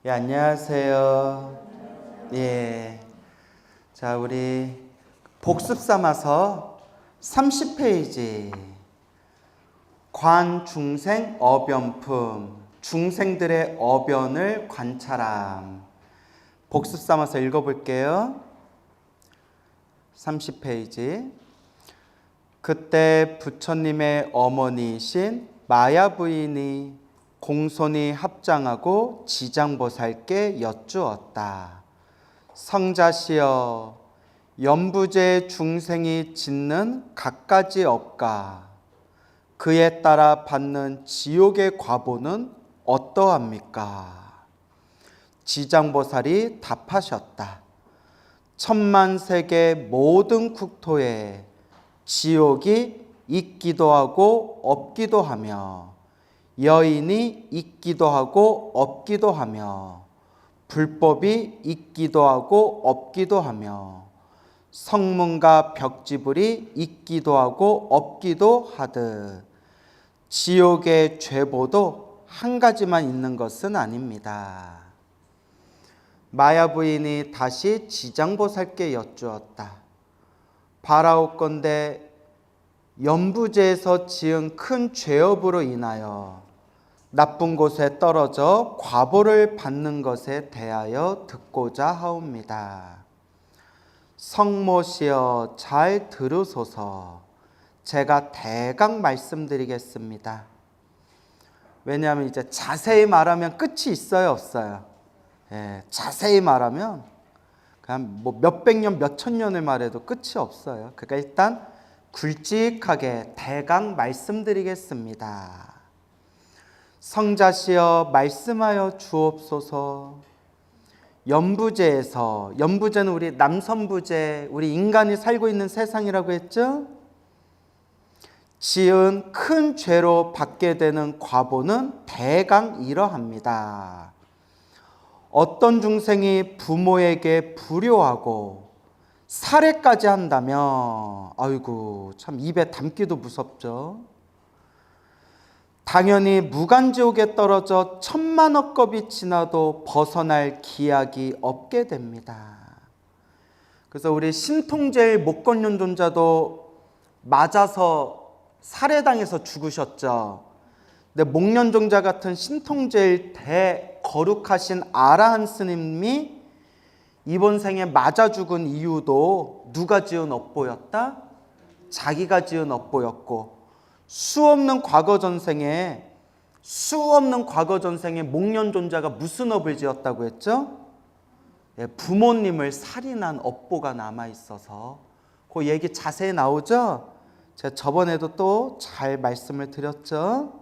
예, 안녕하세요. 예. 자, 우리 복습 삼아서 30페이지. 관중생 어변품. 중생들의 어변을 관찰함. 복습 삼아서 읽어볼게요. 30페이지. 그때 부처님의 어머니이신 마야 부인이 공손히 합장하고 지장보살께 여쭈었다. 성자시여, 연부제 중생이 짓는 갖가지 업과 그에 따라 받는 지옥의 과보는 어떠합니까? 지장보살이 답하셨다. 천만세계 모든 국토에 지옥이 있기도 하고 없기도 하며 여인이 있기도 하고 없기도 하며 불법이 있기도 하고 없기도 하며 성문과 벽지불이 있기도 하고 없기도 하듯 지옥의 죄보도 한 가지만 있는 것은 아닙니다. 마야 부인이 다시 지장보살께 여쭈었다. 바라옵건대 연부제에서 지은 큰 죄업으로 인하여 나쁜 곳에 떨어져 과보를 받는 것에 대하여 듣고자 하옵니다. 성모시여 잘 들으소서. 제가 대강 말씀드리겠습니다. 왜냐하면 이제 자세히 말하면 끝이 있어요, 없어요? 예, 자세히 말하면 그냥 뭐 몇백 년, 몇천 년을 말해도 끝이 없어요. 그러니까 일단 굵직하게 대강 말씀드리겠습니다. 성자시여 말씀하여 주옵소서. 연부제에서, 연부제는 우리 남선부제, 우리 인간이 살고 있는 세상이라고 했죠? 지은 큰 죄로 받게 되는 과보는 대강 이러합니다. 어떤 중생이 부모에게 불효하고 살해까지 한다면, 아이고 참 입에 담기도 무섭죠. 당연히 무간지옥에 떨어져 천만억 겁이 지나도 벗어날 기약이 없게 됩니다. 그래서 우리 신통제일 목건연존자도 맞아서 살해당해서 죽으셨죠. 근데 목련종자 같은 신통제일 대거룩하신 아라한 스님이 이번 생에 맞아 죽은 이유도 누가 지은 업보였다? 자기가 지은 업보였고, 수없는 과거 전생에 목련존자가 무슨 업을 지었다고 했죠? 예, 부모님을 살인한 업보가 남아있어서 그 얘기 자세히 나오죠? 제가 저번에도 또 잘 말씀을 드렸죠?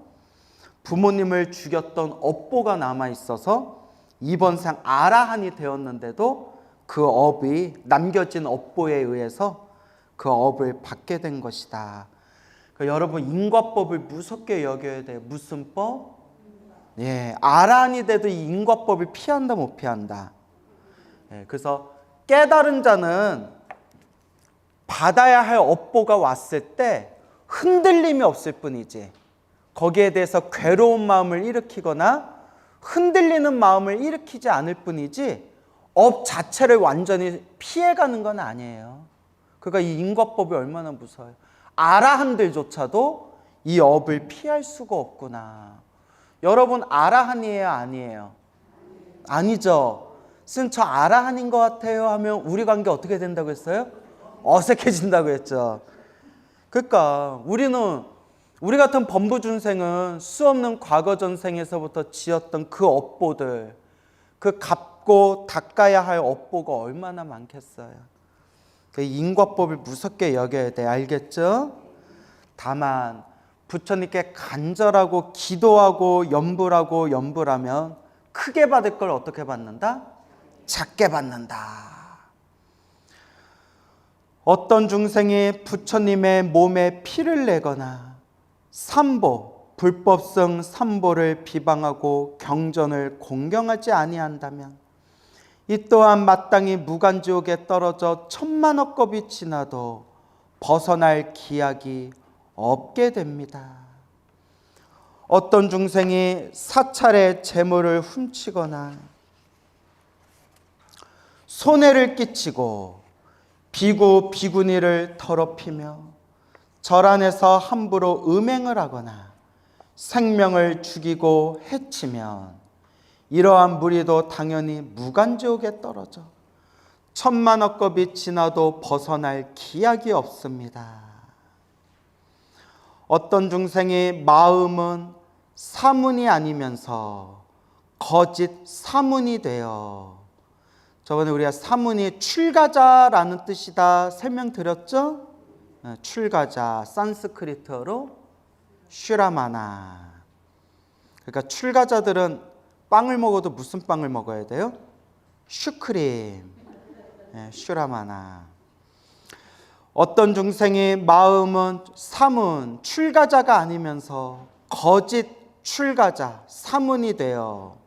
부모님을 죽였던 업보가 남아있어서 이번 생 아라한이 되었는데도 그 업이 남겨진 업보에 의해서 그 업을 받게 된 것이다. 그러니까 여러분 인과법을 무섭게 여겨야 돼요. 무슨 법? 예, 아라한이 돼도 이 인과법을 피한다 못 피한다. 예, 그래서 깨달은 자는 받아야 할 업보가 왔을 때 흔들림이 없을 뿐이지 거기에 대해서 괴로운 마음을 일으키거나 흔들리는 마음을 일으키지 않을 뿐이지 업 자체를 완전히 피해가는 건 아니에요. 그러니까 이 인과법이 얼마나 무서워요. 아라한들조차도 이 업을 피할 수가 없구나. 여러분 아라한이에요, 아니에요? 아니죠. 선생님 저 아라한인 것 같아요 하면 우리 관계 어떻게 된다고 했어요? 어색해진다고 했죠. 그러니까 우리 같은 범부준생은 수없는 과거 전생에서부터 지었던 그 업보들, 그 갚고 닦아야 할 업보가 얼마나 많겠어요. 그 인과법을 무섭게 여겨야 돼. 알겠죠? 다만 부처님께 간절하고 기도하고 염불하면 크게 받을 걸 어떻게 받는다? 작게 받는다. 어떤 중생이 부처님의 몸에 피를 내거나 삼보, 불법성 삼보를 비방하고 경전을 공경하지 아니한다면 이 또한 마땅히 무간지옥에 떨어져 천만억 겁이 지나도 벗어날 기약이 없게 됩니다. 어떤 중생이 사찰의 재물을 훔치거나 손해를 끼치고 비구 비구니를 더럽히며 절 안에서 함부로 음행을 하거나 생명을 죽이고 해치면 이러한 무리도 당연히 무간지옥에 떨어져 천만억 겁이 지나도 벗어날 기약이 없습니다. 어떤 중생이 마음은 사문이 아니면서 거짓 사문이 되어, 저번에 우리가 사문이 출가자라는 뜻이다 설명드렸죠? 출가자, 산스크리트어로 슈라마나. 그러니까 출가자들은 빵을 먹어도 무슨 빵을 먹어야 돼요? 슈크림, 슈라마나. 어떤 중생이 마음은 사문, 출가자가 아니면서 거짓 출가자, 사문이 되어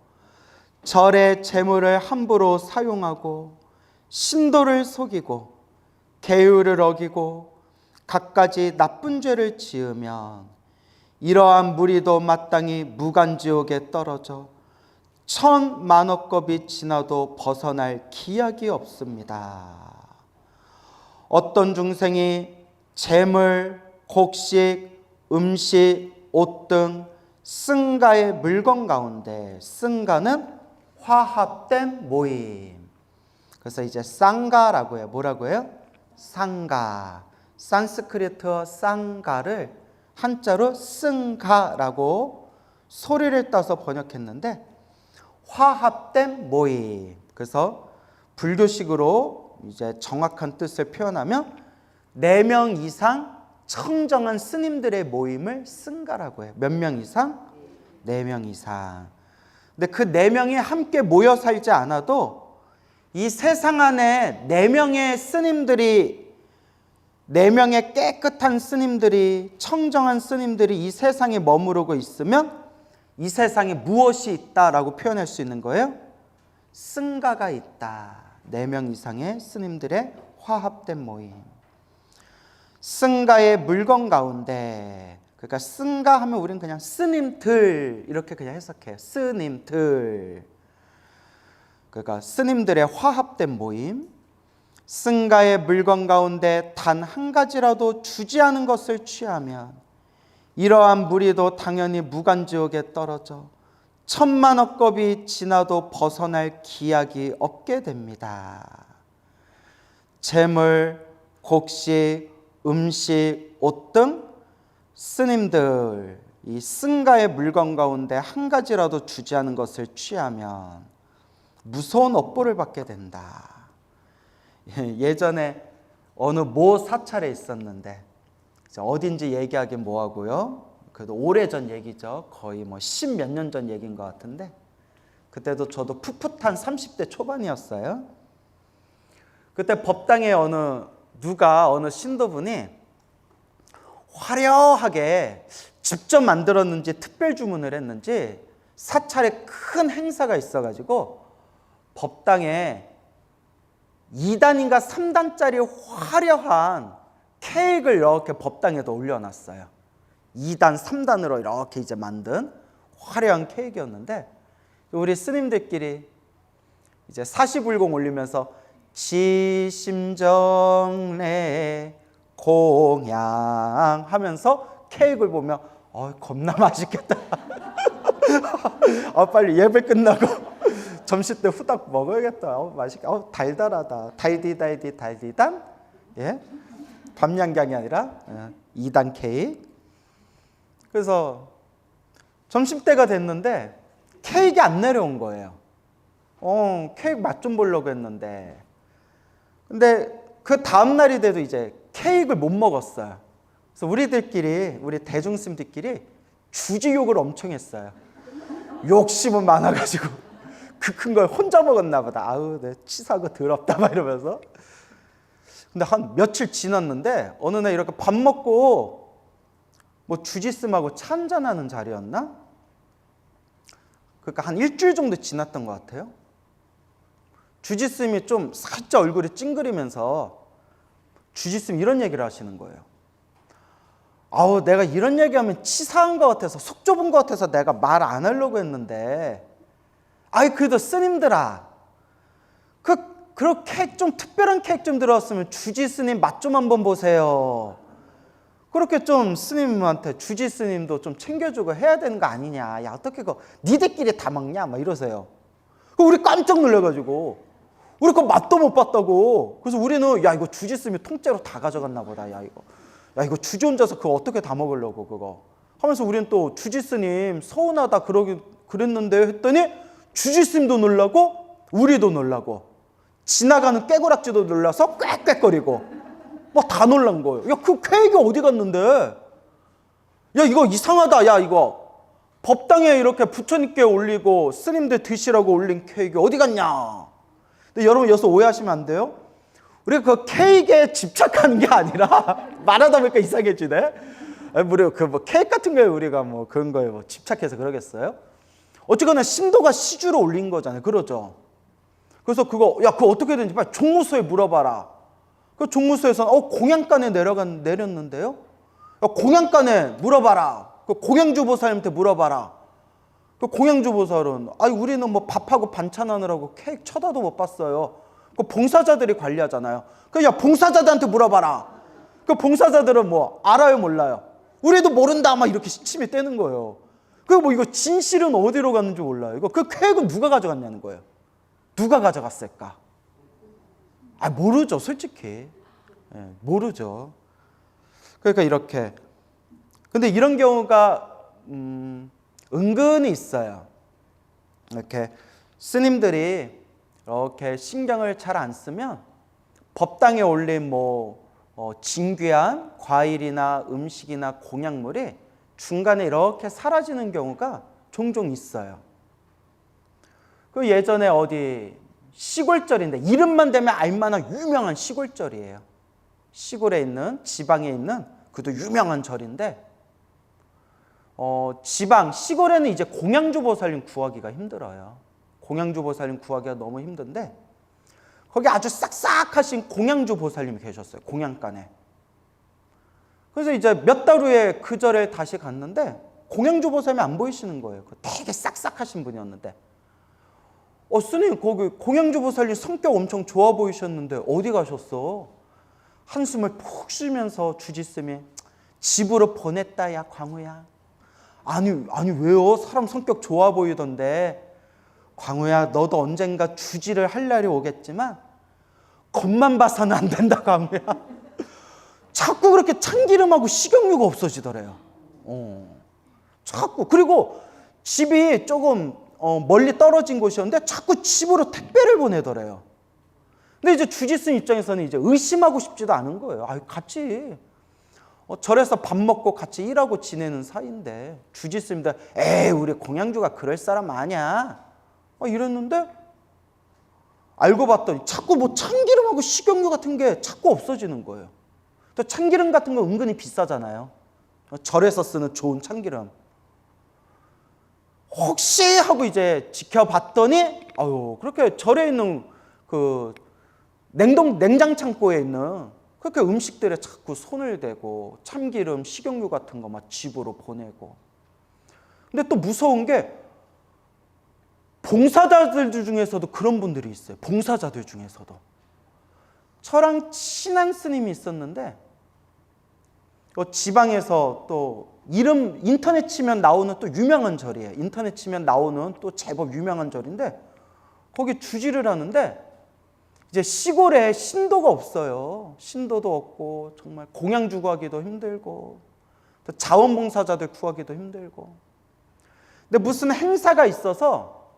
절의 재물을 함부로 사용하고 신도를 속이고 계율을 어기고 갖가지 나쁜 죄를 지으면 이러한 무리도 마땅히 무간지옥에 떨어져 천만억 겁이 지나도 벗어날 기약이 없습니다. 어떤 중생이 재물, 곡식, 음식, 옷 등 승가의 물건 가운데, 승가는 화합된 모임. 그래서 이제 쌍가라고 해요. 뭐라고 해요? 상가. 산스크리트어 쌍가를 한자로 승가라고 소리를 따서 번역했는데 화합된 모임. 그래서 불교식으로 이제 정확한 뜻을 표현하면 4명 이상 청정한 스님들의 모임을 승가라고 해요. 몇 명 이상? 4명 이상. 근데 그 4명이 함께 모여 살지 않아도 이 세상 안에 4명의 스님들이, 4명의 깨끗한 스님들이, 청정한 스님들이 이 세상에 머무르고 있으면 이 세상에 무엇이 있다라고 표현할 수 있는 거예요? 승가가 있다. 4명 이상의 스님들의 화합된 모임. 승가의 물건 가운데, 그러니까 승가 하면 우리는 그냥 스님들 이렇게 그냥 해석해요. 스님들. 그러니까 스님들의 화합된 모임. 승가의 물건 가운데 단 한 가지라도 주지 않은 것을 취하면 이러한 무리도 당연히 무간지옥에 떨어져 천만억 겁이 지나도 벗어날 기약이 없게 됩니다. 재물, 곡식, 음식, 옷 등 스님들, 이 승가의 물건 가운데 한 가지라도 주지 않은 것을 취하면 무서운 업보를 받게 된다. 예전에 어느 모 사찰에 있었는데, 어딘지 얘기하기 뭐하고요. 그래도 오래전 얘기죠. 거의 뭐 10몇 년 전 얘기인 것 같은데, 그때도 저도 풋풋한 30대 초반이었어요. 그때 법당에 어느 신도분이 화려하게 직접 만들었는지 특별 주문을 했는지 사찰에 큰 행사가 있어가지고 법당에 2단인가 3단짜리 화려한 케이크를 이렇게 법당에도 올려놨어요. 2단, 3단으로 이렇게 이제 만든 화려한 케이크였는데, 우리 스님들끼리 이제 사시불공 올리면서 지심정래 공양 하면서 케이크를 보면 겁나 맛있겠다. 빨리 예배 끝나고 점심 때 후딱 먹어야겠다. 맛있겠다. 달달하다. 달디단. 예? 밤양갱이 아니라 2단 케이크. 그래서 점심때가 됐는데 케이크 안 내려온 거예요. 케이크 맛 좀 보려고 했는데. 근데 그 다음 날이 돼도 이제 케이크를 못 먹었어요. 그래서 우리 대중스님들끼리 주지욕을 엄청 했어요. 욕심은 많아가지고 그 큰 걸 혼자 먹었나 보다. 아우, 내 치사하고 더럽다 막 이러면서. 근데 한 며칠 지났는데 어느 날 이렇게 밥 먹고 뭐 주지스님하고 차 한잔하는 자리였나? 그러니까 한 일주일 정도 지났던 것 같아요. 주지스님이 좀 살짝 얼굴이 찡그리면서 주지스님이 이런 얘기를 하시는 거예요. 아우, 내가 이런 얘기하면 치사한 것 같아서, 속 좁은 것 같아서 내가 말 안 하려고 했는데, 그래도 스님들아, 그 그렇게 좀 특별한 케이크 좀 들어왔으면 주지 스님 맛 좀 한번 보세요. 그렇게 좀 스님한테 주지 스님도 좀 챙겨주고 해야 되는 거 아니냐. 야, 어떻게 그거 니들끼리 다 먹냐? 막 이러세요. 우리 깜짝 놀래가지고 우리 그 맛도 못 봤다고. 그래서 우리는 야, 이거 주지 스님이 통째로 다 가져갔나 보다. 야, 이거 주지 혼자서 그거 어떻게 다 먹으려고 그거 하면서 우리는 또 주지 스님 서운하다 그랬는데 했더니 주지 스님도 놀라고 우리도 놀라고 지나가는 깨구락지도 놀라서 꽥꽥거리고 막 다 놀란 거예요. 야, 그 케이크 어디 갔는데? 야, 이거 이상하다. 야, 이거 법당에 이렇게 부처님께 올리고 스님들 드시라고 올린 케이크 어디 갔냐? 근데 여러분 여기서 오해하시면 안 돼요. 우리가 그 케이크에 집착하는 게 아니라 말하다 보니까 이상해지네. 우리 그 케이크 같은 거에 우리가 뭐 그런 거에 뭐 집착해서 그러겠어요? 어쨌거나 신도가 시주로 올린 거잖아요. 그러죠. 그래서 그거 어떻게 되는지 빨리 종무소에 물어봐라. 그 종무소에서는 공양간에 내렸는데요. 야, 공양간에 물어봐라. 그 공양주 보살님한테 물어봐라. 그 공양주 보살은 우리는 뭐 밥하고 반찬하느라고 케이크 쳐다도 못 봤어요. 그 봉사자들이 관리하잖아요. 야, 봉사자들한테 물어봐라. 그 봉사자들은 뭐 알아요, 몰라요? 우리도 모른다 막 이렇게 시침이 떼는 거예요. 그리고 뭐 이거 진실은 어디로 갔는지 몰라요. 이거 그 케이크는 누가 가져갔냐는 거예요. 누가 가져갔을까? 모르죠, 솔직히. 모르죠. 그러니까 이렇게. 근데 이런 경우가 은근히 있어요. 이렇게 스님들이 이렇게 신경을 잘 안 쓰면 법당에 올린 진귀한 과일이나 음식이나 공약물이 중간에 이렇게 사라지는 경우가 종종 있어요. 그 예전에 어디 시골절인데 이름만 대면 알만한 유명한 시골절이에요. 시골에 있는 지방에 있는 그도 유명한 절인데 시골에는 이제 공양주 보살님 구하기가 힘들어요. 공양주 보살님 구하기가 너무 힘든데 거기 아주 싹싹하신 공양주 보살님이 계셨어요. 공양간에. 그래서 이제 몇 달 후에 그 절에 다시 갔는데 공양주 보살님이 안 보이시는 거예요. 되게 싹싹하신 분이었는데 스님 거기 공양주 보살님 성격 엄청 좋아 보이셨는데 어디 가셨어? 한숨을 푹 쉬면서 주지스님이 집으로 보냈다 야 광우야. 아니 왜요? 사람 성격 좋아 보이던데. 광우야 너도 언젠가 주지를 할 날이 오겠지만 겉만 봐서는 안 된다 광우야. 자꾸 그렇게 참기름하고 식용유가 없어지더래요. 자꾸. 그리고 집이 조금 멀리 떨어진 곳이었는데 자꾸 집으로 택배를 보내더래요. 근데 이제 주지스님 입장에서는 이제 의심하고 싶지도 않은 거예요. 같이 절에서 밥 먹고 같이 일하고 지내는 사이인데 주지스님도 에이 우리 공양주가 그럴 사람 아니야 이랬는데 알고 봤더니 자꾸 뭐 참기름하고 식용유 같은 게 자꾸 없어지는 거예요. 또 참기름 같은 거 은근히 비싸잖아요. 절에서 쓰는 좋은 참기름. 혹시 하고 이제 지켜봤더니 그렇게 절에 있는 그 냉장 창고에 있는 그렇게 음식들에 자꾸 손을 대고 참기름, 식용유 같은 거 막 집으로 보내고. 근데 또 무서운 게 봉사자들 중에서도 그런 분들이 있어요. 봉사자들 중에서도. 저랑 친한 스님이 있었는데 지방에서 또 이름 인터넷 치면 나오는 또 유명한 절이에요. 인터넷 치면 나오는 또 제법 유명한 절인데 거기 주지를 하는데 이제 시골에 신도가 없어요. 신도도 없고 정말 공양주 구하기도 힘들고 또 자원봉사자들 구하기도 힘들고. 근데 무슨 행사가 있어서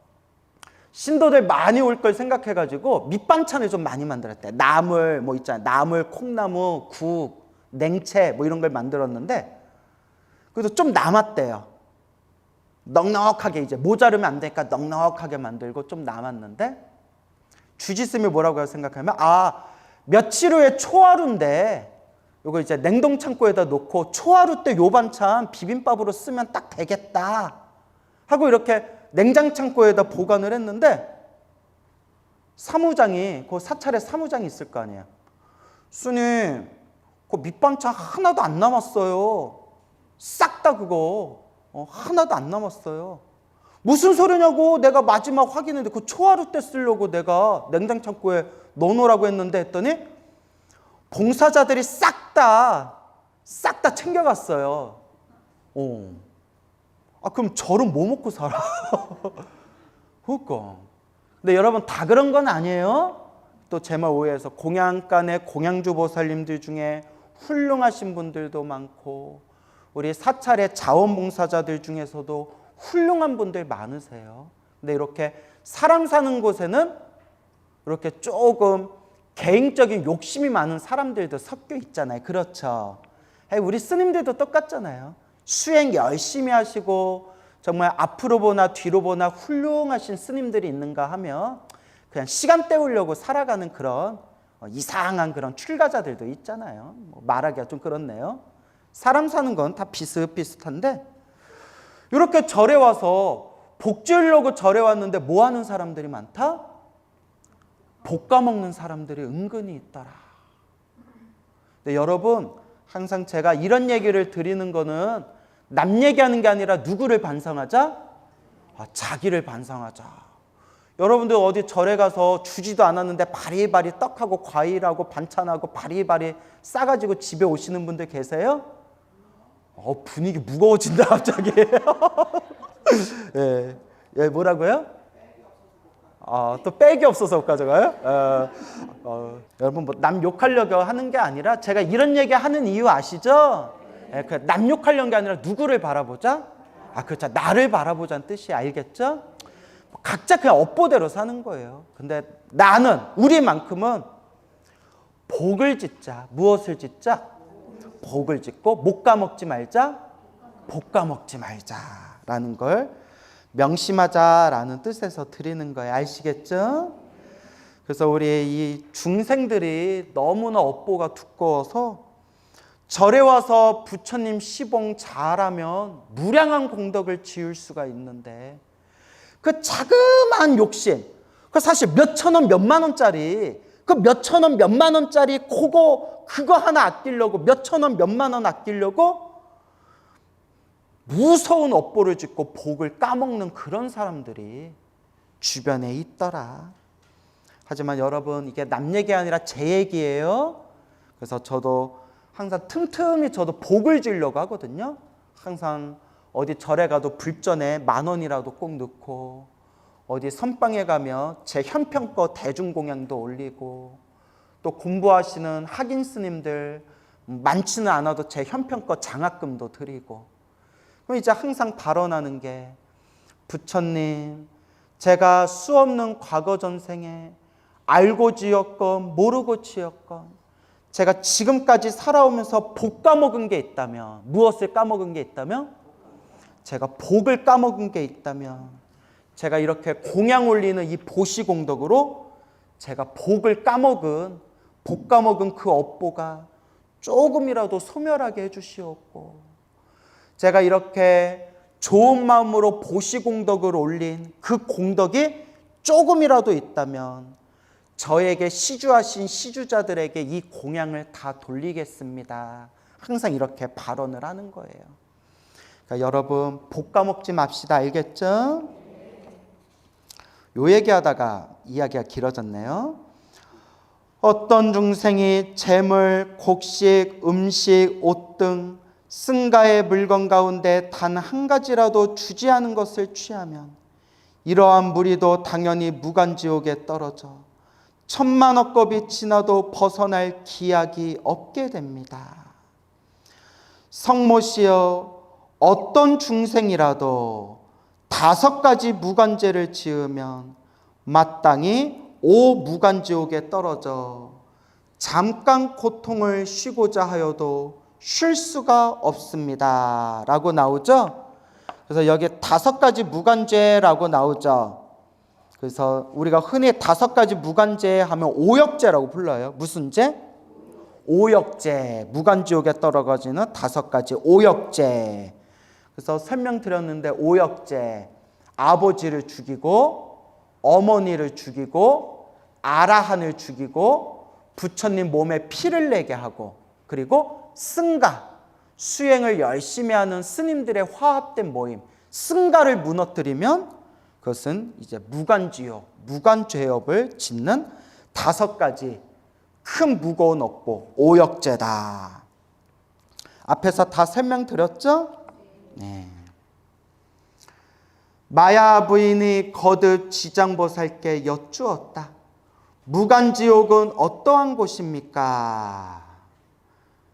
신도들 많이 올 걸 생각해가지고 밑반찬을 좀 많이 만들었대. 나물 뭐 있잖아요. 나물, 콩나무, 국, 냉채 뭐 이런 걸 만들었는데 그래도 좀 남았대요. 넉넉하게 이제 모자르면 안 되니까 넉넉하게 만들고 좀 남았는데 주지스님이 뭐라고 생각하면 며칠 후에 초하루인데 요거 이제 냉동 창고에다 놓고 초하루 때 요 반찬 비빔밥으로 쓰면 딱 되겠다 하고 이렇게 냉장 창고에다 보관을 했는데 사무장이 그 사찰에 사무장이 있을 거 아니에요. 스님 그 밑반찬 하나도 안 남았어요. 싹 다 그거 하나도 안 남았어요. 무슨 소리냐고. 내가 마지막 확인했는데 그 초하루 때 쓰려고 내가 냉장창고에 넣어놓으라고 했더니 봉사자들이 싹 다 챙겨갔어요. 그럼 저는 뭐 먹고 살아? 그러니까. 근데 여러분 다 그런 건 아니에요. 또 제 말 오해해서 공양간의 공양주 보살님들 중에 훌륭하신 분들도 많고 우리 사찰의 자원봉사자들 중에서도 훌륭한 분들 많으세요. 근데 이렇게 사람 사는 곳에는 이렇게 조금 개인적인 욕심이 많은 사람들도 섞여 있잖아요. 그렇죠? 우리 스님들도 똑같잖아요. 수행 열심히 하시고 정말 앞으로 보나 뒤로 보나 훌륭하신 스님들이 있는가 하면 그냥 시간 때우려고 살아가는 그런 이상한 그런 출가자들도 있잖아요. 말하기가 좀 그렇네요. 사람 사는 건 다 비슷비슷한데 이렇게 절에 와서 복 지으려고 절에 왔는데 뭐 하는 사람들이 많다? 복 까먹는 사람들이 은근히 있더라. 근데 여러분 항상 제가 이런 얘기를 드리는 거는 남 얘기하는 게 아니라 누구를 반성하자? 자기를 반성하자. 여러분들 어디 절에 가서 주지도 않았는데 바리바리 떡하고 과일하고 반찬하고 바리바리 싸가지고 집에 오시는 분들 계세요? 분위기 무거워진다 갑자기. 예, 뭐라고요? 또 백이 없어서 못 가져가요? 여러분 뭐 남 욕하려고 하는 게 아니라 제가 이런 얘기 하는 이유 아시죠? 남 욕하려는 게 아니라 누구를 바라보자? 그렇죠. 나를 바라보자는 뜻이 알겠죠? 각자 그냥 업보대로 사는 거예요. 근데 나는 우리만큼은 복을 짓자. 무엇을 짓자? 복을 짓고 못 까먹지 말자. 복 까먹지 말자라는 걸 명심하자라는 뜻에서 드리는 거예요. 아시겠죠? 그래서 우리 이 중생들이 너무나 업보가 두꺼워서 절에 와서 부처님 시봉 잘하면 무량한 공덕을 지을 수가 있는데 그 자그마한 욕심, 그 사실 몇천 원, 몇만 원짜리, 그 몇천 원, 몇만 원짜리 그거 하나 아끼려고 몇천 원, 몇만 원 아끼려고 무서운 업보를 짓고 복을 까먹는 그런 사람들이 주변에 있더라. 하지만 여러분 이게 남 얘기 아니라 제 얘기예요. 그래서 저도 항상 틈틈이 저도 복을 지으려고 하거든요. 항상 어디 절에 가도 불전에 10,000원이라도 꼭 넣고 어디 선방에 가면 제 현평껏 대중공양도 올리고 또 공부하시는 학인 스님들 많지는 않아도 제 현평껏 장학금도 드리고 그럼 이제 항상 발언하는 게 부처님 제가 수없는 과거 전생에 알고 지었건 모르고 지었건 제가 지금까지 살아오면서 복 까먹은 게 있다면 무엇을 까먹은 게 있다면 제가 복을 까먹은 게 있다면 제가 이렇게 공양 올리는 이 보시공덕으로 제가 복 까먹은 그 업보가 조금이라도 소멸하게 해주시옵고 제가 이렇게 좋은 마음으로 보시공덕을 올린 그 공덕이 조금이라도 있다면 저에게 시주하신 시주자들에게 이 공양을 다 돌리겠습니다. 항상 이렇게 발언을 하는 거예요. 그러니까 여러분 복 까먹지 맙시다. 알겠죠? 요 얘기하다가 이야기가 길어졌네요. 어떤 중생이 재물, 곡식, 음식, 옷 등 승가의 물건 가운데 단 한 가지라도 주지 않은 것을 취하면 이러한 무리도 당연히 무간지옥에 떨어져 천만억 겁이 지나도 벗어날 기약이 없게 됩니다. 성모시여 어떤 중생이라도 5가지 무간죄를 지으면 마땅히 무간지옥에 떨어져 잠깐 고통을 쉬고자 하여도 쉴 수가 없습니다 라고 나오죠. 그래서 여기에 5가지 무간죄라고 나오죠. 그래서 우리가 흔히 5가지 무간죄 하면 오역죄라고 불러요. 무슨 죄? 오역죄. 무간지옥에 떨어지는 5가지 오역죄. 그래서 설명드렸는데 오역죄. 아버지를 죽이고 어머니를 죽이고 아라한을 죽이고 부처님 몸에 피를 내게 하고 그리고 승가, 수행을 열심히 하는 스님들의 화합된 모임 승가를 무너뜨리면 그것은 이제 무간지옥, 무간죄업을 짓는 5가지 큰 무거운 업보, 오역죄다. 앞에서 다 설명드렸죠? 네. 마야 부인이 거듭 지장보살께 여쭈었다. 무간지옥은 어떠한 곳입니까?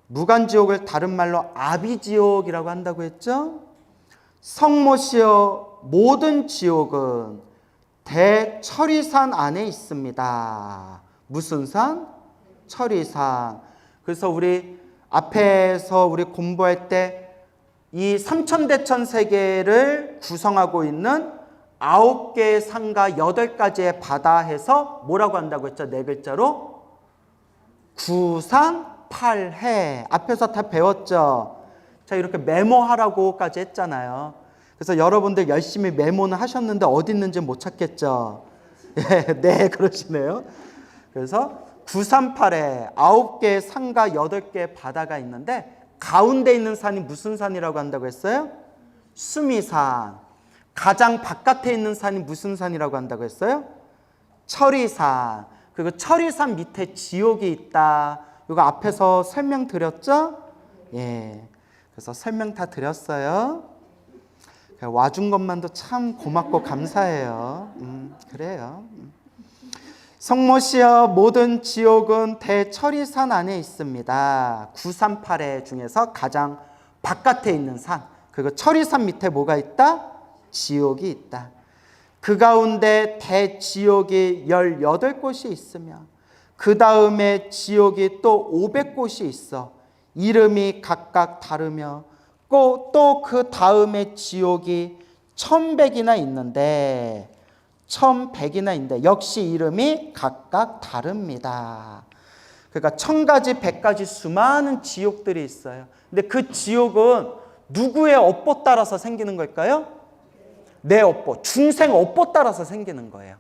무간지옥을 다른 말로 아비지옥이라고 한다고 했죠? 성모시여 모든 지옥은 대철이산 안에 있습니다. 무슨 산? 철이산. 그래서 우리 앞에서 우리 공부할 때 이 삼천대천 세계를 구성하고 있는 9개의 산과 8가지의 바다 해서 뭐라고 한다고 했죠? 4글자로 구산팔해. 앞에서 다 배웠죠? 자, 이렇게 메모하라고까지 했잖아요. 그래서 여러분들 열심히 메모는 하셨는데 어디 있는지 못 찾겠죠? 네, 그러시네요. 그래서 구산팔해 9개의 산과 8개의 바다가 있는데 가운데 있는 산이 무슨 산이라고 한다고 했어요? 수미산. 가장 바깥에 있는 산이 무슨 산이라고 한다고 했어요? 철이산. 그리고 철이산 밑에 지옥이 있다. 이거 앞에서 설명드렸죠? 예. 그래서 설명 다 드렸어요. 와준 것만도 참 고맙고 감사해요. 그래요. 성모시여 모든 지옥은 대철이산 안에 있습니다. 938해 중에서 가장 바깥에 있는 산. 그리고 철이산 밑에 뭐가 있다? 지옥이 있다. 그 가운데 대지옥이 18곳이 있으며 그 다음에 지옥이 또 500곳이 있어. 이름이 각각 다르며 또 그 다음에 지옥이 1100이나 있는데 1100이나 있는데 역시 이름이 각각 다릅니다. 그러니까 1000가지 100가지 수많은 지옥들이 있어요. 근데 그 지옥은 누구의 업보 따라서 생기는 걸까요? 내 업보, 중생 업보 따라서 생기는 거예요.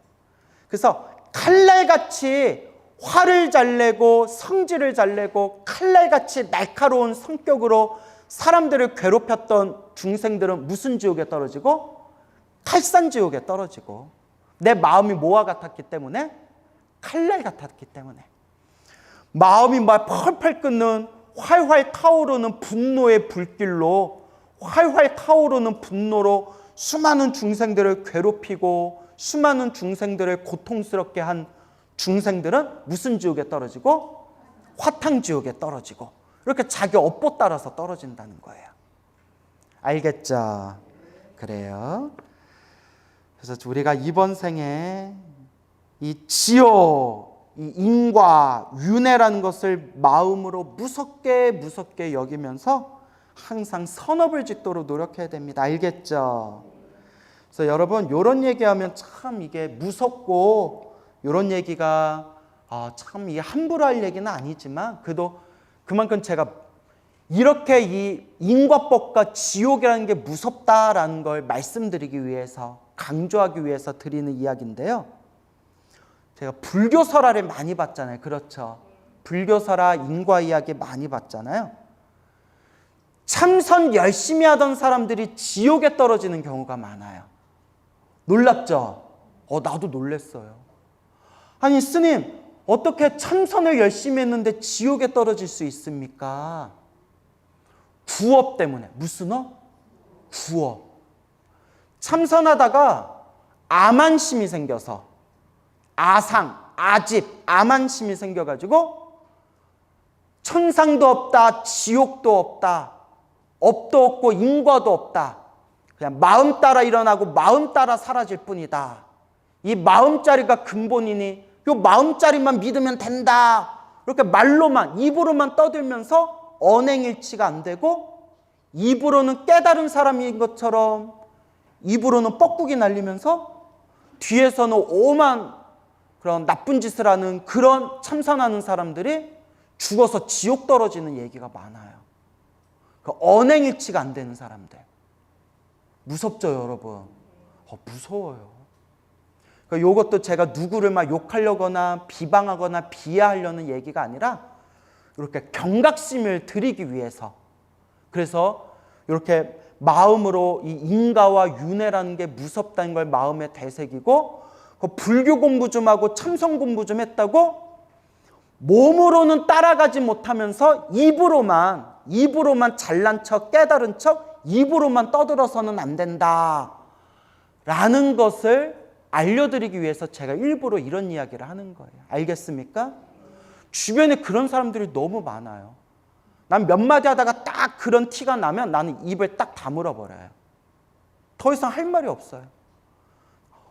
그래서 칼날같이 화를 잘 내고 성질을 잘 내고 칼날같이 날카로운 성격으로 사람들을 괴롭혔던 중생들은 무슨 지옥에 떨어지고? 칼산지옥에 떨어지고. 내 마음이 뭐와 같았기 때문에? 칼날 같았기 때문에. 마음이 막 펄펄 끓는 활활 타오르는 분노의 불길로 활활 타오르는 분노로 수많은 중생들을 괴롭히고 수많은 중생들을 고통스럽게 한 중생들은 무슨 지옥에 떨어지고? 화탕지옥에 떨어지고. 이렇게 자기 업보 따라서 떨어진다는 거예요. 알겠죠? 그래요. 그래서 우리가 이번 생에 이 지옥, 이 인과 윤회라는 것을 마음으로 무섭게 여기면서 항상 선업을 짓도록 노력해야 됩니다. 알겠죠? 그래서 여러분 이런 얘기하면 참 이게 무섭고 이런 얘기가 참 이게 함부로 할 얘기는 아니지만 그래도 그만큼 제가 이렇게 이 인과법과 지옥이라는 게 무섭다라는 걸 말씀드리기 위해서 강조하기 위해서 드리는 이야기인데요. 제가 불교설화를 많이 봤잖아요. 그렇죠? 불교설화 인과 이야기 많이 봤잖아요. 참선 열심히 하던 사람들이 지옥에 떨어지는 경우가 많아요. 놀랍죠? 나도 놀랐어요. 아니 스님, 어떻게 참선을 열심히 했는데 지옥에 떨어질 수 있습니까? 구업 때문에. 무슨 업? 구업. 참선하다가 암안심이 생겨서 아상, 아집, 암안심이 생겨가지고 천상도 없다, 지옥도 없다, 업도 없고 인과도 없다. 그냥 마음 따라 일어나고 마음 따라 사라질 뿐이다. 이 마음자리가 근본이니 이 마음자리만 믿으면 된다. 이렇게 말로만, 입으로만 떠들면서 언행일치가 안 되고 입으로는 깨달은 사람인 것처럼 입으로는 뻐꾸기 날리면서 뒤에서는 오만 그런 나쁜 짓을 하는 그런 참선하는 사람들이 죽어서 지옥 떨어지는 얘기가 많아요. 그 언행일치가 안 되는 사람들. 무섭죠, 여러분? 무서워요. 그러니까 이것도 제가 누구를 막 욕하려거나 비방하거나 비하하려는 얘기가 아니라 이렇게 경각심을 드리기 위해서. 그래서 이렇게 마음으로 이 인가와 윤회라는 게 무섭다는 걸 마음에 되새기고 그 불교 공부 좀 하고 참선 공부 좀 했다고 몸으로는 따라가지 못하면서 입으로만 잘난 척 깨달은 척 입으로만 떠들어서는 안 된다 라는 것을 알려드리기 위해서 제가 일부러 이런 이야기를 하는 거예요. 알겠습니까? 주변에 그런 사람들이 너무 많아요. 난 몇 마디 하다가 딱 그런 티가 나면 나는 입을 딱 다물어 버려요. 더 이상 할 말이 없어요.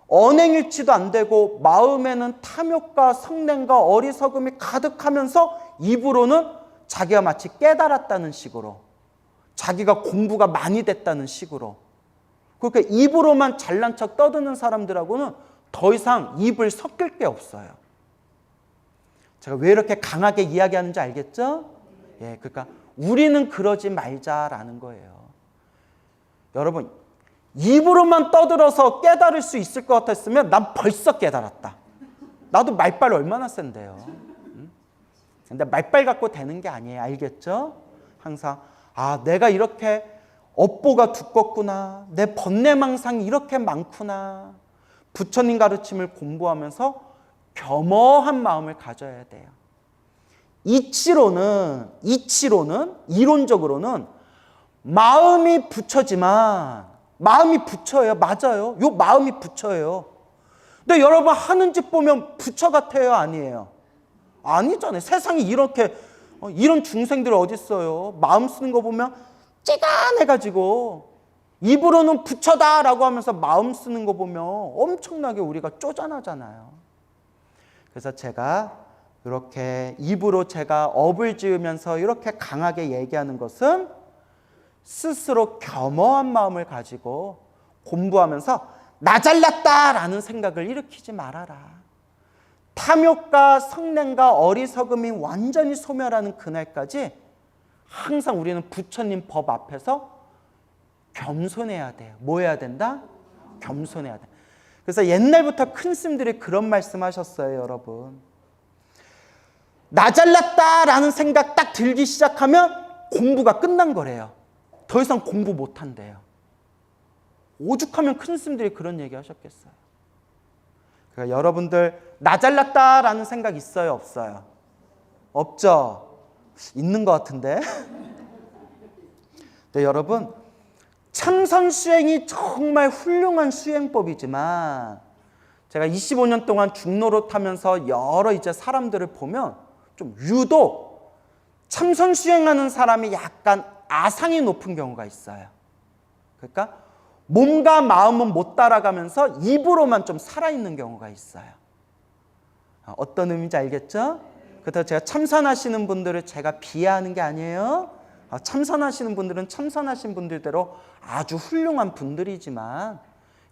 언행일치도 안 되고 마음에는 탐욕과 성냄과 어리석음이 가득하면서 입으로는 자기가 마치 깨달았다는 식으로, 자기가 공부가 많이 됐다는 식으로, 그러니까 입으로만 잘난 척 떠드는 사람들하고는 더 이상 입을 섞일 게 없어요. 제가 왜 이렇게 강하게 이야기하는지 알겠죠? 예, 그러니까 우리는 그러지 말자라는 거예요. 여러분, 입으로만 떠들어서 깨달을 수 있을 것 같았으면 난 벌써 깨달았다. 나도 말빨 얼마나 센데요. 근데 말빨 갖고 되는 게 아니에요. 알겠죠? 항상 내가 이렇게 업보가 두껍구나. 내 번뇌망상이 이렇게 많구나. 부처님 가르침을 공부하면서 겸허한 마음을 가져야 돼요. 이치로는 이론적으로는 마음이 부처지만 마음이 부처예요. 맞아요. 요 마음이 부처예요. 근데 여러분 하는 짓 보면 부처 같아요? 아니에요? 아니잖아요. 세상에 이렇게 이런 중생들 어디 있어요? 마음 쓰는 거 보면 찌간해가지고 입으로는 부처다라고 하면서 마음 쓰는 거 보면 엄청나게 우리가 쪼잔하잖아요. 그래서 제가 이렇게 입으로 제가 업을 지으면서 이렇게 강하게 얘기하는 것은 스스로 겸허한 마음을 가지고 공부하면서 나 잘났다라는 생각을 일으키지 말아라. 탐욕과 성냄과 어리석음이 완전히 소멸하는 그날까지 항상 우리는 부처님 법 앞에서 겸손해야 돼요. 뭐 해야 된다? 겸손해야 돼. 그래서 옛날부터 큰 스님들이 그런 말씀하셨어요, 여러분. 나 잘났다라는 생각 딱 들기 시작하면 공부가 끝난 거래요. 더 이상 공부 못 한대요. 오죽하면 큰 스님들이 그런 얘기 하셨겠어요. 그러니까 여러분들 나 잘났다라는 생각 있어요, 없어요? 없죠? 있는 것 같은데. 네, 여러분 참선 수행이 정말 훌륭한 수행법이지만 제가 25년 동안 중로로 타면서 여러 이제 사람들을 보면 좀 유독 참선 수행하는 사람이 약간 아상이 높은 경우가 있어요. 그러니까 몸과 마음은 못 따라가면서 입으로만 좀 살아있는 경우가 있어요. 어떤 의미인지 알겠죠? 그래서 제가 참선하시는 분들을 제가 비하하는 게 아니에요. 참선하시는 분들은 참선하신 분들대로 아주 훌륭한 분들이지만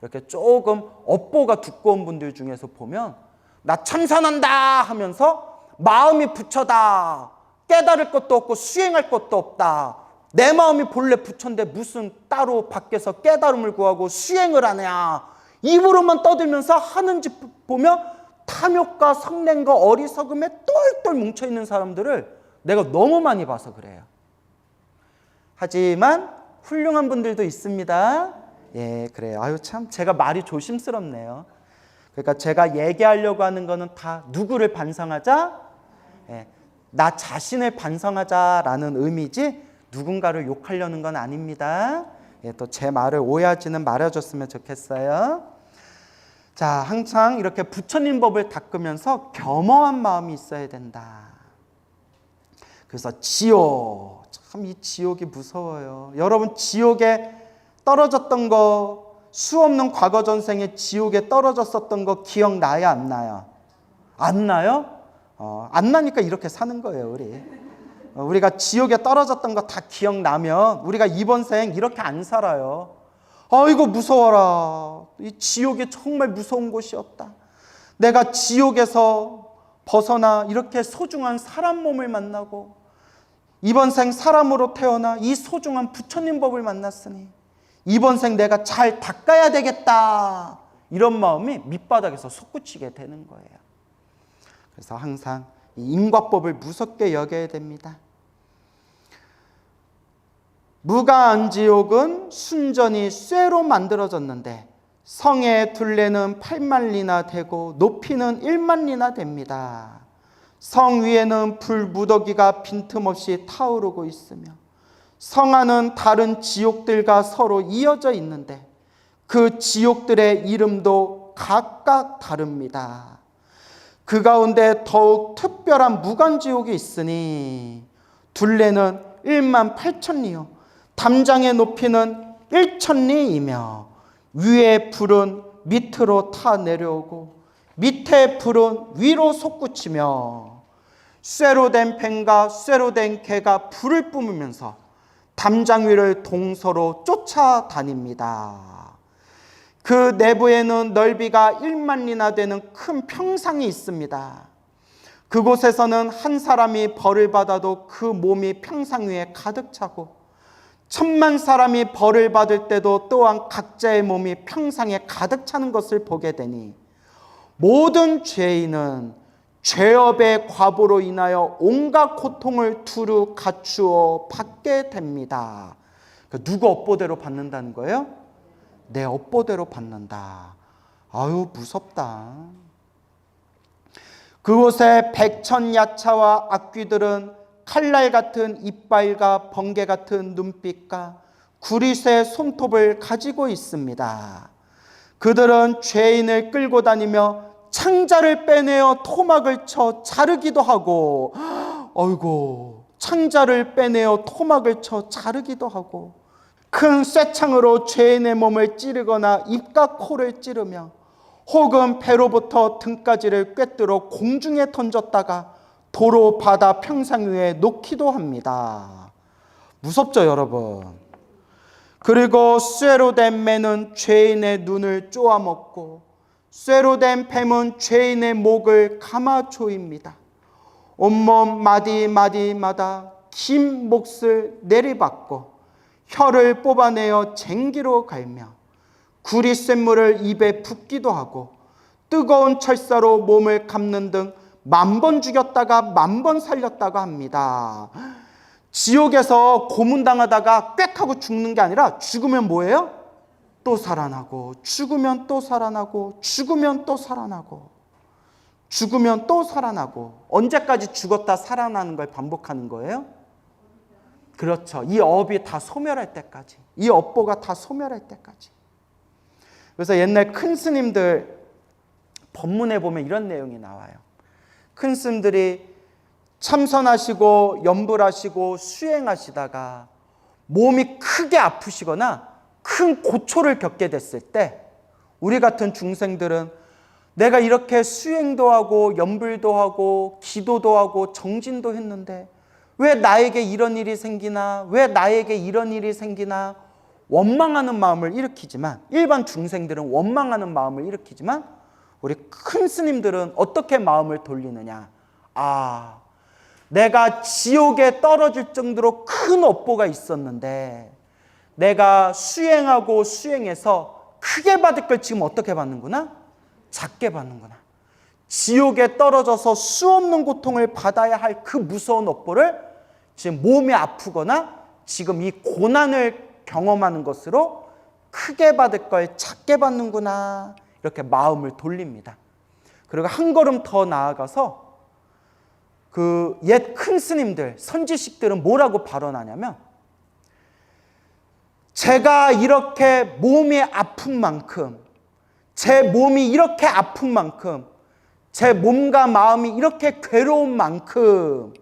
이렇게 조금 업보가 두꺼운 분들 중에서 보면 나 참선한다 하면서 마음이 부처다. 깨달을 것도 없고 수행할 것도 없다. 내 마음이 본래 부처인데 무슨 따로 밖에서 깨달음을 구하고 수행을 하냐. 입으로만 떠들면서 하는 짓 보면 탐욕과 성냄과 어리석음에 똘똘 뭉쳐있는 사람들을 내가 너무 많이 봐서 그래요. 하지만 훌륭한 분들도 있습니다. 예, 그래요. 아유, 참 제가 말이 조심스럽네요. 그러니까 제가 얘기하려고 하는 거는 다 누구를 반성하자? 예, 나 자신을 반성하자라는 의미지 누군가를 욕하려는 건 아닙니다. 예, 또 제 말을 오해하지는 말아줬으면 좋겠어요. 자, 항상 이렇게 부처님 법을 닦으면서 겸허한 마음이 있어야 된다. 그래서 지옥, 참 이 지옥이 무서워요. 여러분 지옥에 떨어졌던 거, 수 없는 과거 전생에 지옥에 떨어졌었던 거 기억나요? 안 나요? 안 나요? 안 나니까 이렇게 사는 거예요, 우리. 우리가 지옥에 떨어졌던 거 다 기억나면 우리가 이번 생 이렇게 안 살아요. 아이고 무서워라. 이 지옥이 정말 무서운 곳이었다. 내가 지옥에서 벗어나 이렇게 소중한 사람 몸을 만나고 이번 생 사람으로 태어나 이 소중한 부처님 법을 만났으니 이번 생 내가 잘 닦아야 되겠다. 이런 마음이 밑바닥에서 솟구치게 되는 거예요. 그래서 항상 이 인과법을 무섭게 여겨야 됩니다. 무가안지옥은 순전히 쇠로 만들어졌는데 성의 둘레는 8만리나 되고 높이는 1만리나 됩니다. 성 위에는 불무더기가 빈틈없이 타오르고 있으며 성 안은 다른 지옥들과 서로 이어져 있는데 그 지옥들의 이름도 각각 다릅니다. 그 가운데 더욱 특별한 무간지옥이 있으니 둘레는 1만 8천리요 담장의 높이는 1천리이며 위에 불은 밑으로 타 내려오고 밑에 불은 위로 솟구치며 쇠로 된 뱀과 쇠로 된 개가 불을 뿜으면서 담장 위를 동서로 쫓아다닙니다. 그 내부에는 넓이가 1만리나 되는 큰 평상이 있습니다. 그곳에서는 한 사람이 벌을 받아도 그 몸이 평상 위에 가득 차고 1000만 사람이 벌을 받을 때도 또한 각자의 몸이 평상에 가득 차는 것을 보게 되니 모든 죄인은 죄업의 과보로 인하여 온갖 고통을 두루 갖추어 받게 됩니다. 누구 업보대로 받는다는 거예요? 내 업보대로 받는다. 아유 무섭다. 그곳에 백천야차와 악귀들은 칼날 같은 이빨과 번개 같은 눈빛과 구릿의 손톱을 가지고 있습니다. 그들은 죄인을 끌고 다니며 창자를 빼내어 토막을 쳐 자르기도 하고 어이고 창자를 빼내어 토막을 쳐 자르기도 하고 큰 쇠창으로 죄인의 몸을 찌르거나 입과 코를 찌르며 혹은 배로부터 등까지를 꿰뚫어 공중에 던졌다가 도로 바다 평상 위에 놓기도 합니다. 무섭죠 여러분? 그리고 쇠로 된 매는 죄인의 눈을 쪼아먹고 쇠로 된 뱀은 죄인의 목을 감아 조입니다. 온몸 마디마디마다 긴 몫을 내리받고 혀를 뽑아내어 쟁기로 갈며 구리쇳물을 입에 붓기도 하고 뜨거운 철사로 몸을 감는 등 10,000번 죽였다가 10,000번 살렸다고 합니다. 지옥에서 고문당하다가 꽥 하고 죽는 게 아니라 죽으면 뭐예요? 또 살아나고 죽으면 또 살아나고 죽으면 또 살아나고 죽으면 또 살아나고 언제까지 죽었다 살아나는 걸 반복하는 거예요? 그렇죠. 이 업이 다 소멸할 때까지, 이 업보가 다 소멸할 때까지. 그래서 옛날 큰 스님들 법문에 보면 이런 내용이 나와요. 큰 스님들이 참선하시고 염불하시고 수행하시다가 몸이 크게 아프시거나 큰 고초를 겪게 됐을 때 우리 같은 중생들은 내가 이렇게 수행도 하고 염불도 하고 기도도 하고 정진도 했는데 왜 나에게 이런 일이 생기나, 왜 나에게 이런 일이 생기나 원망하는 마음을 일으키지만, 일반 중생들은 원망하는 마음을 일으키지만 우리 큰 스님들은 어떻게 마음을 돌리느냐. 아, 내가 지옥에 떨어질 정도로 큰 업보가 있었는데 내가 수행하고 수행해서 크게 받을 걸 지금 어떻게 받는구나? 작게 받는구나. 지옥에 떨어져서 수없는 고통을 받아야 할 그 무서운 업보를 지금 몸이 아프거나 지금 이 고난을 경험하는 것으로 크게 받을 걸 작게 받는구나. 이렇게 마음을 돌립니다. 그리고 한 걸음 더 나아가서 그 옛 큰 스님들, 선지식들은 뭐라고 발언하냐면 제가 이렇게 몸이 아픈 만큼, 제 몸이 이렇게 아픈 만큼, 제 몸과 마음이 이렇게 괴로운 만큼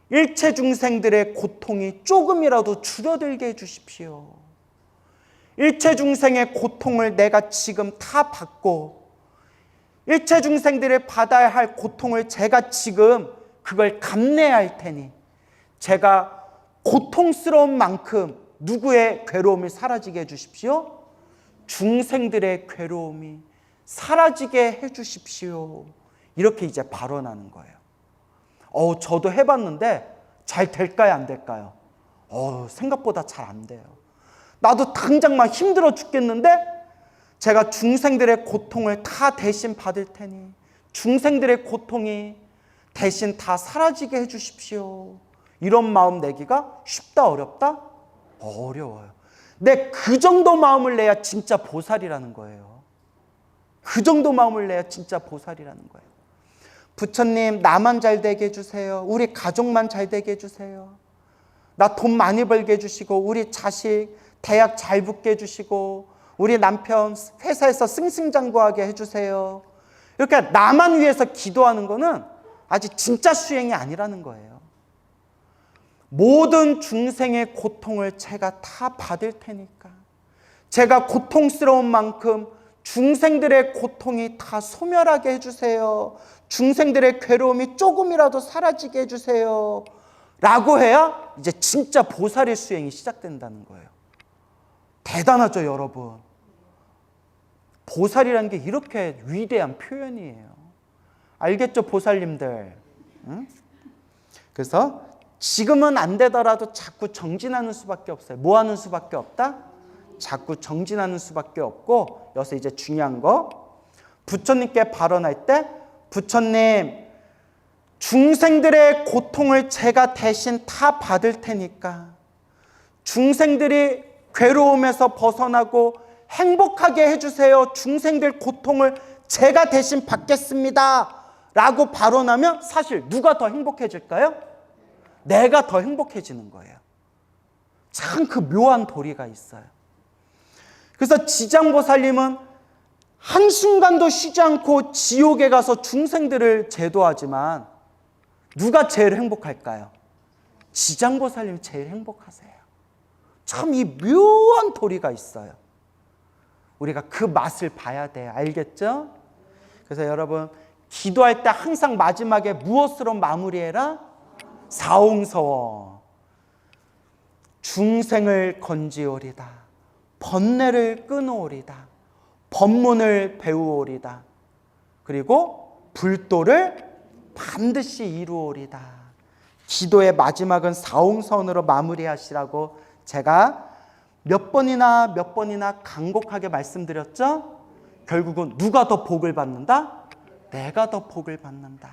일체 중생들의 고통이 조금이라도 줄어들게 해주십시오. 일체 중생의 고통을 내가 지금 다 받고 일체 중생들이 받아야 할 고통을 제가 지금 그걸 감내해야 할 테니 제가 고통스러운 만큼 누구의 괴로움이 사라지게 해주십시오? 중생들의 괴로움이 사라지게 해주십시오. 이렇게 이제 발언하는 거예요. 저도 해봤는데 잘 될까요? 안 될까요? 생각보다 잘 안 돼요. 나도 당장 막 힘들어 죽겠는데 제가 중생들의 고통을 다 대신 받을 테니 중생들의 고통이 대신 다 사라지게 해주십시오. 이런 마음 내기가 쉽다 어렵다? 어려워요. 근데 그 정도 마음을 내야 진짜 보살이라는 거예요. 그 정도 마음을 내야 진짜 보살이라는 거예요. 부처님, 나만 잘 되게 해주세요. 우리 가족만 잘 되게 해주세요. 나 돈 많이 벌게 해주시고, 우리 자식 대학 잘 붙게 해주시고, 우리 남편 회사에서 승승장구하게 해주세요. 이렇게 나만 위해서 기도하는 거는 아직 진짜 수행이 아니라는 거예요. 모든 중생의 고통을 제가 다 받을 테니까, 제가 고통스러운 만큼 중생들의 고통이 다 소멸하게 해주세요. 중생들의 괴로움이 조금이라도 사라지게 해주세요. 라고 해야 이제 진짜 보살의 수행이 시작된다는 거예요. 대단하죠, 여러분? 보살이라는 게 이렇게 위대한 표현이에요. 알겠죠, 보살님들? 응? 그래서 지금은 안 되더라도 자꾸 정진하는 수밖에 없어요. 뭐 하는 수밖에 없다? 자꾸 정진하는 수밖에 없고, 여기서 이제 중요한 거, 부처님께 발언할 때, 부처님, 중생들의 고통을 제가 대신 다 받을 테니까 중생들이 괴로움에서 벗어나고 행복하게 해주세요. 중생들 고통을 제가 대신 받겠습니다. 라고 발언하면 사실 누가 더 행복해질까요? 내가 더 행복해지는 거예요. 참 그 묘한 도리가 있어요. 그래서 지장보살님은 한순간도 쉬지 않고 지옥에 가서 중생들을 제도하지만 누가 제일 행복할까요? 지장보살님이 제일 행복하세요. 참 이 묘한 도리가 있어요. 우리가 그 맛을 봐야 돼요. 알겠죠? 그래서 여러분, 기도할 때 항상 마지막에 무엇으로 마무리해라? 사옹서원. 중생을 건지오리다. 번뇌를 끊어오리다. 법문을 배우오리다. 그리고 불도를 반드시 이루오리다. 기도의 마지막은 사옹서원으로 마무리하시라고 제가 몇 번이나 간곡하게 말씀드렸죠? 결국은 누가 더 복을 받는다? 내가 더 복을 받는다.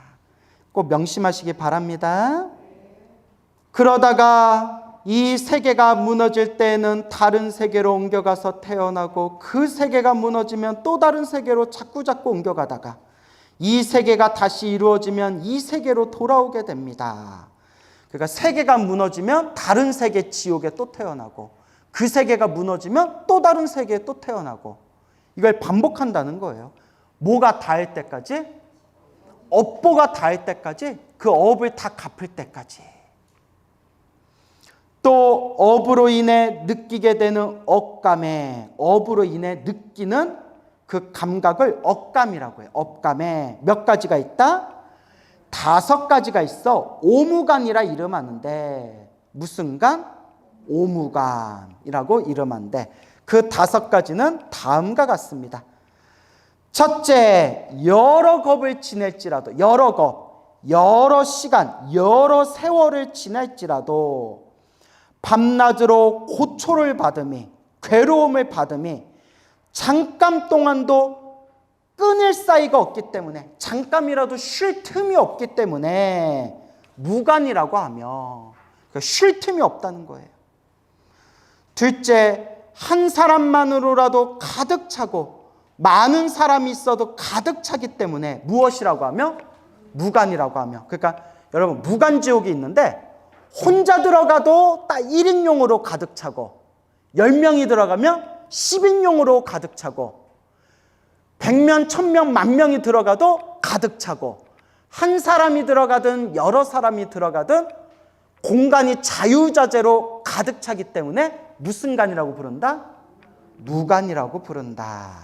꼭 명심하시기 바랍니다. 그러다가 이 세계가 무너질 때는 다른 세계로 옮겨가서 태어나고, 그 세계가 무너지면 또 다른 세계로 자꾸 옮겨가다가 이 세계가 다시 이루어지면 이 세계로 돌아오게 됩니다. 그러니까 세계가 무너지면 다른 세계 지옥에 또 태어나고, 그 세계가 무너지면 또 다른 세계에 또 태어나고, 이걸 반복한다는 거예요. 뭐가 닿을 때까지? 업보가 닿을 때까지, 그 업을 다 갚을 때까지. 또 업으로 인해 느끼게 되는 억감에, 업으로 인해 느끼는 그 감각을 억감이라고 해요. 억감에 몇 가지가 있다? 5가지가 있어. 오무간이라 이름하는데, 무슨 간? 오무간이라고 이름하는데, 그 5가지는 다음과 같습니다. 첫째, 여러 겁을 지낼지라도, 여러 겁, 여러 시간, 여러 세월을 지낼지라도 밤낮으로 고초를 받음이, 괴로움을 받음이 잠깐 동안도 끊을 사이가 없기 때문에, 잠깐이라도 쉴 틈이 없기 때문에 무간이라고 하며 쉴 틈이 없다는 거예요. 둘째, 한 사람만으로라도 가득 차고 많은 사람이 있어도 가득 차기 때문에 무엇이라고 하며? 무간이라고 하며. 그러니까 여러분, 무간지옥이 있는데 혼자 들어가도 딱 1인용으로 가득 차고, 10명이 들어가면 10인용으로 가득 차고, 100명, 1000명, 10,000명이 들어가도 가득 차고, 한 사람이 들어가든 여러 사람이 들어가든 공간이 자유자재로 가득 차기 때문에 무슨 간이라고 부른다? 무간이라고 부른다.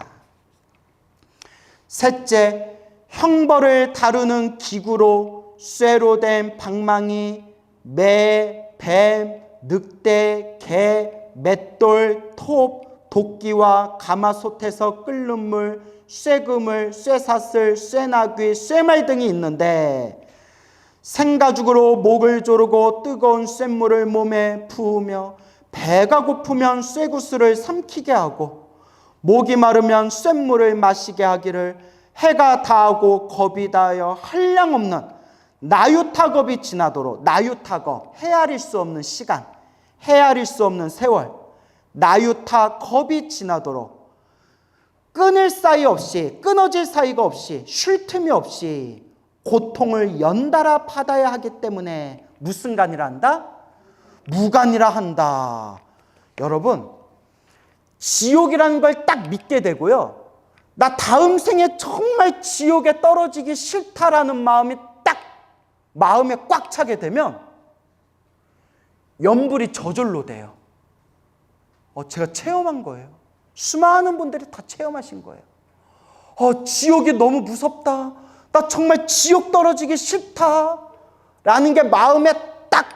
셋째, 형벌을 다루는 기구로 쇠로 된 방망이, 매, 뱀, 늑대, 개, 맷돌, 톱, 도끼와 가마솥에서 끓는 물, 쇠그물, 쇠사슬, 쇠나귀, 쇠말 등이 있는데, 생가죽으로 목을 조르고 뜨거운 쇳물을 몸에 부으며, 배가 고프면 쇠구슬을 삼키게 하고, 목이 마르면 쇳물을 마시게 하기를, 해가 다하고 겁이 다하여 한량없는 나유타겁이 지나도록, 나유타겁, 헤아릴 수 없는 시간, 헤아릴 수 없는 세월, 나유타 겁이 지나도록 끊어질 사이가 없이 쉴 틈이 없이 고통을 연달아 받아야 하기 때문에 무슨 간이라 한다? 무간이라 한다. 여러분, 지옥이라는 걸 딱 믿게 되고요, 나 다음 생에 정말 지옥에 떨어지기 싫다라는 마음이 딱 마음에 꽉 차게 되면 연불이 저절로 돼요. 제가 체험한 거예요. 수많은 분들이 다 체험하신 거예요. 지옥이 너무 무섭다, 나 정말 지옥 떨어지기 싫다 라는 게 마음에 딱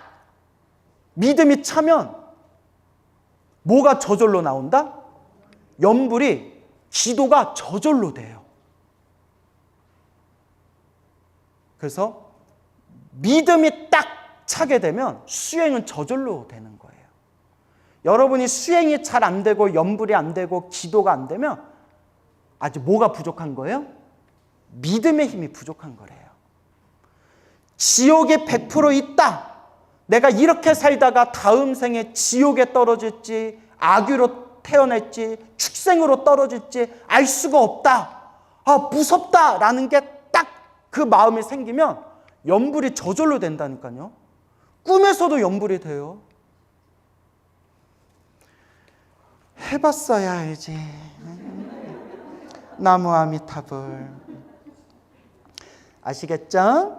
믿음이 차면 뭐가 저절로 나온다? 연불이, 기도가 저절로 돼요. 그래서 믿음이 딱 차게 되면 수행은 저절로 되는 거예요. 여러분이 수행이 잘 안 되고 연불이 안 되고 기도가 안 되면 아직 뭐가 부족한 거예요? 믿음의 힘이 부족한 거래요. 지옥이 100% 있다, 내가 이렇게 살다가 다음 생에 지옥에 떨어질지 악유로 태어날지 축생으로 떨어질지 알 수가 없다, 무섭다 라는 게 딱 그 마음이 생기면 연불이 저절로 된다니까요. 꿈에서도 연불이 돼요. 해봤어야 알지. 나무 아미타불. 아시겠죠?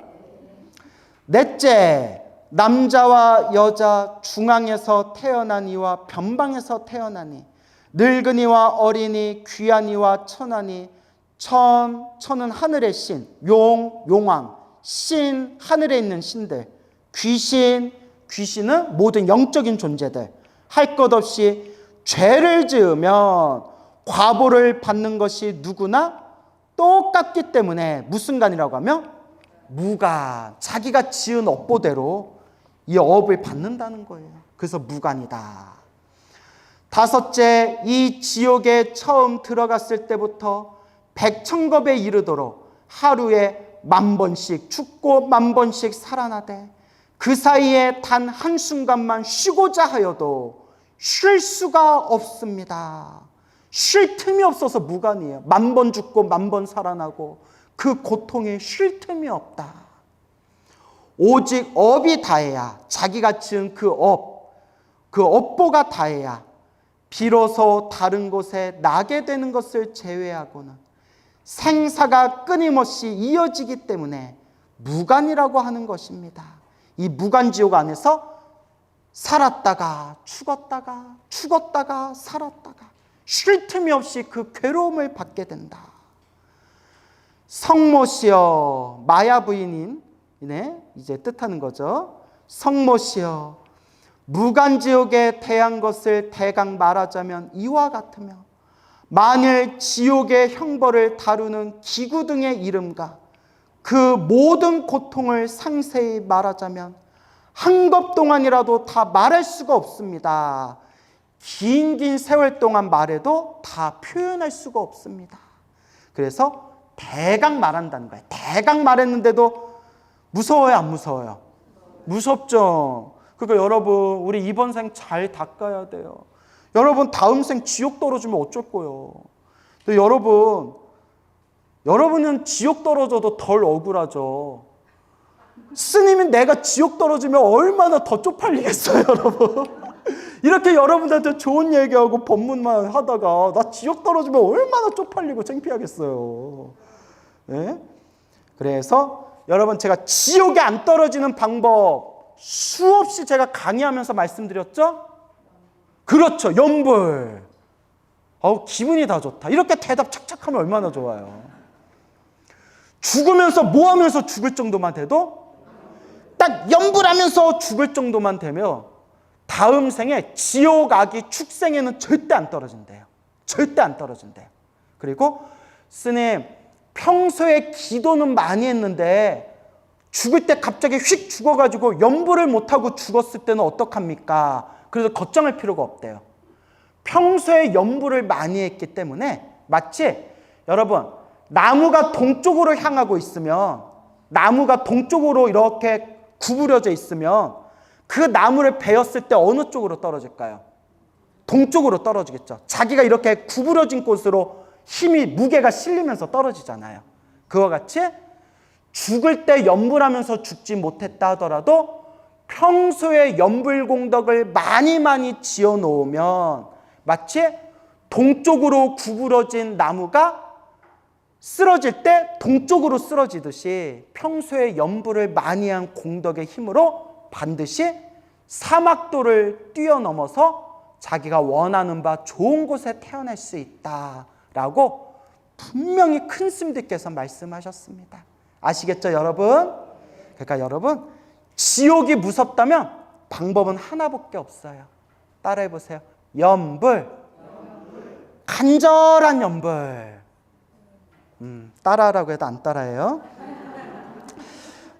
넷째, 남자와 여자 중앙에서 태어나니와 변방에서 태어나니, 늙은이와 어린이, 귀하니와 천하니, 천은 하늘의 신, 용왕, 신, 하늘에 있는 신들, 귀신은 모든 영적인 존재들, 할 것 없이 죄를 지으면 과보를 받는 것이 누구나 똑같기 때문에 무슨 간이라고 하면 무간, 자기가 지은 업보대로 이 업을 받는다는 거예요. 그래서 무간이다. 다섯째, 이 지옥에 처음 들어갔을 때부터 백천겁에 이르도록 하루에 10,000번씩 죽고 10,000번씩 살아나되 그 사이에 단 한순간만 쉬고자 하여도 쉴 수가 없습니다. 쉴 틈이 없어서 무간이에요. 10,000번 죽고 10,000번 살아나고 그 고통에 쉴 틈이 없다. 오직 업이 다해야, 자기가 지은 그 업보가 다해야 비로소 다른 곳에 나게 되는 것을 제외하고는 생사가 끊임없이 이어지기 때문에 무간이라고 하는 것입니다. 이 무간지옥 안에서 살았다가 죽었다가 살았다가 쉴 틈이 없이 그 괴로움을 받게 된다. 성모시여, 마야 부인인 이제 뜻하는 거죠. 성모시여, 무간지옥에 대한 것을 대강 말하자면 이와 같으며, 만일 지옥의 형벌을 다루는 기구 등의 이름과 그 모든 고통을 상세히 말하자면 한 것 동안이라도 다 말할 수가 없습니다. 긴 세월 동안 말해도 다 표현할 수가 없습니다. 그래서 대강 말한다는 거예요. 대강 말했는데도 무서워요, 안 무서워요? 무섭죠. 그러니까 여러분, 우리 이번 생 잘 닦아야 돼요. 여러분, 다음 생 지옥 떨어지면 어쩔 거예요? 근데 여러분은 지옥 떨어져도 덜 억울하죠. 스님이 내가 지옥 떨어지면 얼마나 더 쪽팔리겠어요, 여러분. 이렇게 여러분들한테 좋은 얘기하고 법문만 하다가 나 지옥 떨어지면 얼마나 쪽팔리고 창피하겠어요. 네? 그래서 여러분, 제가 지옥에 안 떨어지는 방법 수없이 제가 강의하면서 말씀드렸죠? 그렇죠, 연불. 기분이 다 좋다. 이렇게 대답 착착하면 얼마나 좋아요. 죽으면서 뭐 하면서 죽을 정도만 돼도, 딱 연불하면서 죽을 정도만 되면 다음 생에 지옥, 악이 축생에는 절대 안 떨어진대요. 절대 안 떨어진대요. 그리고 스님, 평소에 기도는 많이 했는데 죽을 때 갑자기 휙 죽어가지고 연불을 못하고 죽었을 때는 어떡합니까? 그래서 걱정할 필요가 없대요. 평소에 연불을 많이 했기 때문에, 마치 여러분, 나무가 동쪽으로 향하고 있으면, 나무가 동쪽으로 이렇게 구부려져 있으면 그 나무를 베었을 때 어느 쪽으로 떨어질까요? 동쪽으로 떨어지겠죠. 자기가 이렇게 구부러진 곳으로 힘이, 무게가 실리면서 떨어지잖아요. 그와 같이 죽을 때 염불하면서 죽지 못했다 하더라도 평소에 염불공덕을 많이 지어 놓으면 마치 동쪽으로 구부러진 나무가 쓰러질 때 동쪽으로 쓰러지듯이 평소에 염불을 많이 한 공덕의 힘으로 반드시 사막도를 뛰어넘어서 자기가 원하는 바 좋은 곳에 태어날 수 있다라고 분명히 큰 스님들께서 말씀하셨습니다. 아시겠죠, 여러분? 그러니까 여러분, 지옥이 무섭다면 방법은 하나밖에 없어요. 따라해 보세요. 염불. 간절한 염불. 따라하라고 해도 안 따라해요.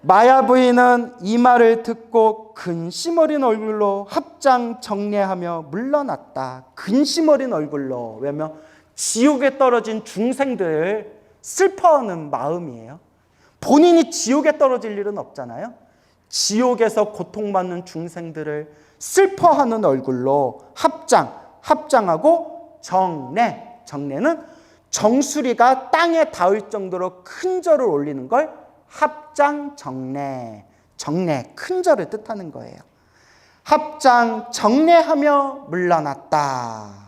마야 부인은 이 말을 듣고 근심 어린 얼굴로 합장 정례하며 물러났다. 근심 어린 얼굴로. 왜냐면 지옥에 떨어진 중생들 슬퍼하는 마음이에요. 본인이 지옥에 떨어질 일은 없잖아요. 지옥에서 고통받는 중생들을 슬퍼하는 얼굴로 합장하고 정례는 정수리가 땅에 닿을 정도로 큰 절을 올리는 걸 합장 정례, 큰 절을 뜻하는 거예요. 합장 정례하며 물러났다.